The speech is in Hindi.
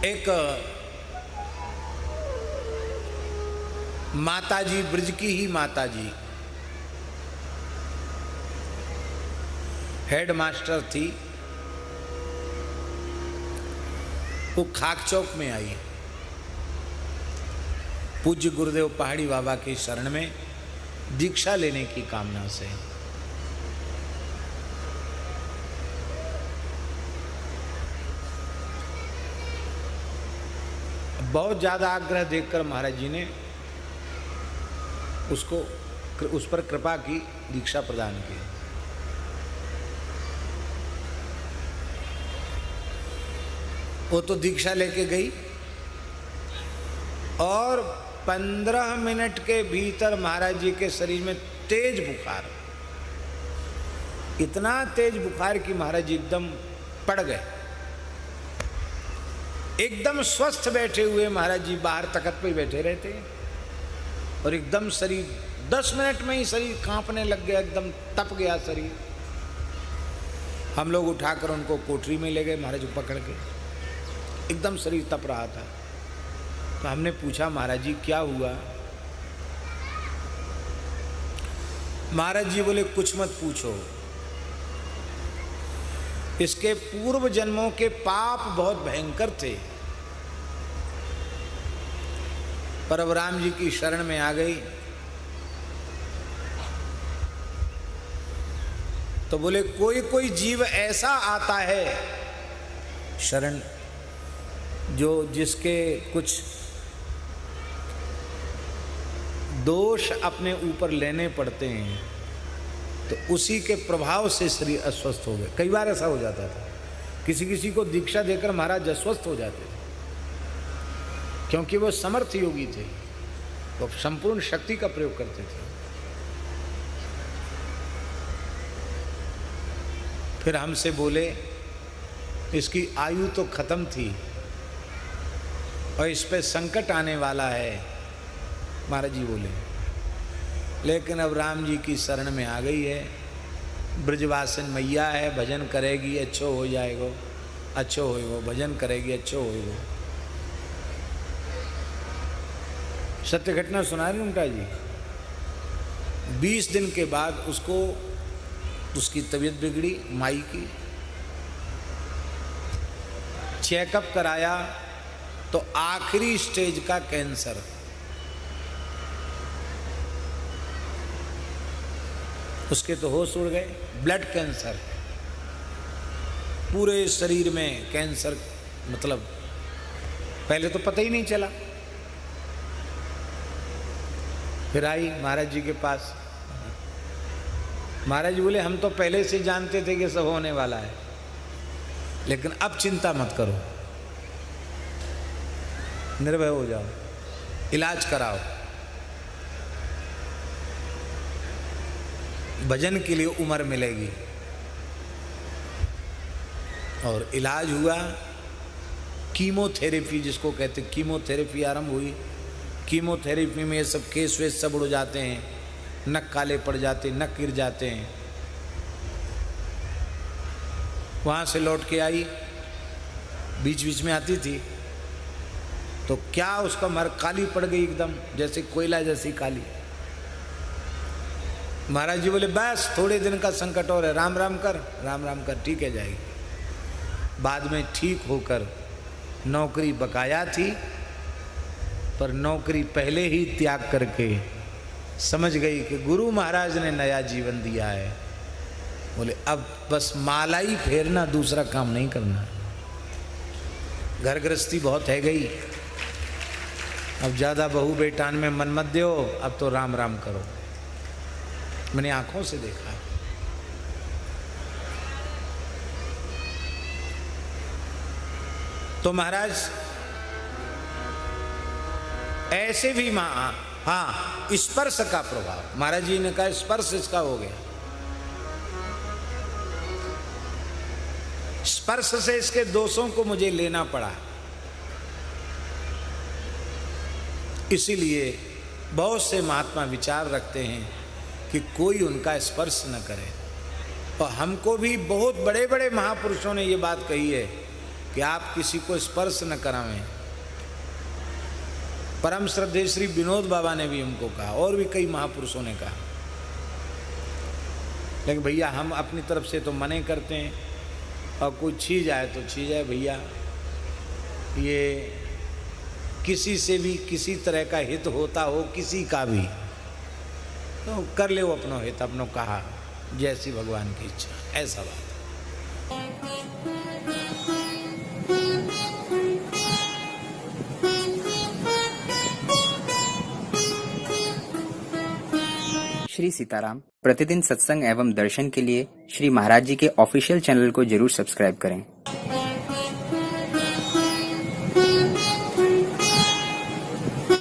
एक माताजी, ब्रज की ही माताजी, हेड मास्टर थी, वो खाक चौक में आई पूज्य गुरुदेव पहाड़ी बाबा की शरण में दीक्षा लेने की कामना से। बहुत ज्यादा आग्रह देखकर महाराज जी ने उस पर कृपा की, दीक्षा प्रदान की। वो तो दीक्षा लेके गई और 15 मिनट के भीतर महाराज जी के शरीर में तेज बुखार, इतना तेज बुखार कि महाराज जी एकदम पड़ गए। एकदम स्वस्थ बैठे हुए महाराज जी बाहर तख्त पे बैठे रहते और एकदम शरीर 10 मिनट में ही शरीर कांपने लग गया, एकदम तप गया शरीर। हम लोग उठाकर उनको कोठरी में ले गए, महाराज जी पकड़ के, एकदम शरीर तप रहा था। तो हमने पूछा महाराज जी क्या हुआ? महाराज जी बोले कुछ मत पूछो, इसके पूर्व जन्मों के पाप बहुत भयंकर थे, पर अब राम जी की शरण में आ गई तो बोले कोई कोई जीव ऐसा आता है शरण जो जिसके कुछ दोष अपने ऊपर लेने पड़ते हैं तो उसी के प्रभाव से शरीर अस्वस्थ हो गए। कई बार ऐसा हो जाता था, किसी किसी को दीक्षा देकर महाराज अस्वस्थ हो जाते थे, क्योंकि वो समर्थ योगी थे, वो संपूर्ण शक्ति का प्रयोग करते थे। फिर हमसे बोले इसकी आयु तो खत्म थी और इस पे संकट आने वाला है। महाराज जी बोले लेकिन अब राम जी की शरण में आ गई है, ब्रजवासिन मैया है, भजन करेगी अच्छो हो जाएगो, अच्छो होएगो, भजन करेगी अच्छो होएगो। सत्य घटना सुना रही उनका जी। 20 दिन के बाद उसकी तबीयत बिगड़ी, माई की। चेकअप कराया तो आखिरी स्टेज का कैंसर। उसके तो होश उड़ गए। ब्लड कैंसर, पूरे शरीर में कैंसर, मतलब पहले तो पता ही नहीं चला। फिर आई महाराज जी के पास। महाराज जी बोले हम तो पहले से जानते थे कि सब होने वाला है, लेकिन अब चिंता मत करो, निर्भय हो जाओ, इलाज कराओ। भजन के लिए उम्र मिलेगी। और इलाज हुआ, कीमोथेरेपी जिसको कहते, कीमोथेरेपी आरंभ हुई। कीमोथेरेपी में ये सब केस वेस सब उड़ जाते हैं, नक काले पड़ जाते, नक गिर जाते हैं। वहाँ से लौट के आई, बीच बीच में आती थी तो क्या उसका मर काली पड़ गई एकदम, जैसे कोयला जैसी काली। महाराज जी बोले बस थोड़े दिन का संकट और है, राम राम कर, राम राम कर, ठीक है जाएगी। बाद में ठीक होकर नौकरी बकाया थी, पर नौकरी पहले ही त्याग करके समझ गई कि गुरु महाराज ने नया जीवन दिया है। बोले अब बस माला ही फेरना, दूसरा काम नहीं करना। घर गृहस्थी बहुत है गई, अब ज़्यादा बहू बेटान में मन मत दो, अब तो राम राम करो। मैंने आंखों से देखा। तो महाराज ऐसे भी हाँ स्पर्श का प्रभाव, महाराज जी ने कहा स्पर्श इसका हो गया, स्पर्श से इसके दोषों को मुझे लेना पड़ा। इसीलिए बहुत से महात्मा विचार रखते हैं कि कोई उनका स्पर्श न करे। और हमको भी बहुत बड़े बड़े महापुरुषों ने ये बात कही है कि आप किसी को स्पर्श न करावें। परम श्रद्धेय श्री विनोद बाबा ने भी हमको कहा, और भी कई महापुरुषों ने कहा। लेकिन भैया हम अपनी तरफ से तो मने करते हैं, और कोई छी जाए तो छी जाए भैया, ये किसी से भी किसी तरह का हित होता हो, किसी का भी, तो कर ले वो अपनो हित, अपनो कहा, जैसी भगवान की इच्छा, ऐसा बात। श्री सीताराम। प्रतिदिन सत्संग एवं दर्शन के लिए श्री महाराज जी के ऑफिशियल चैनल को जरूर सब्सक्राइब करें।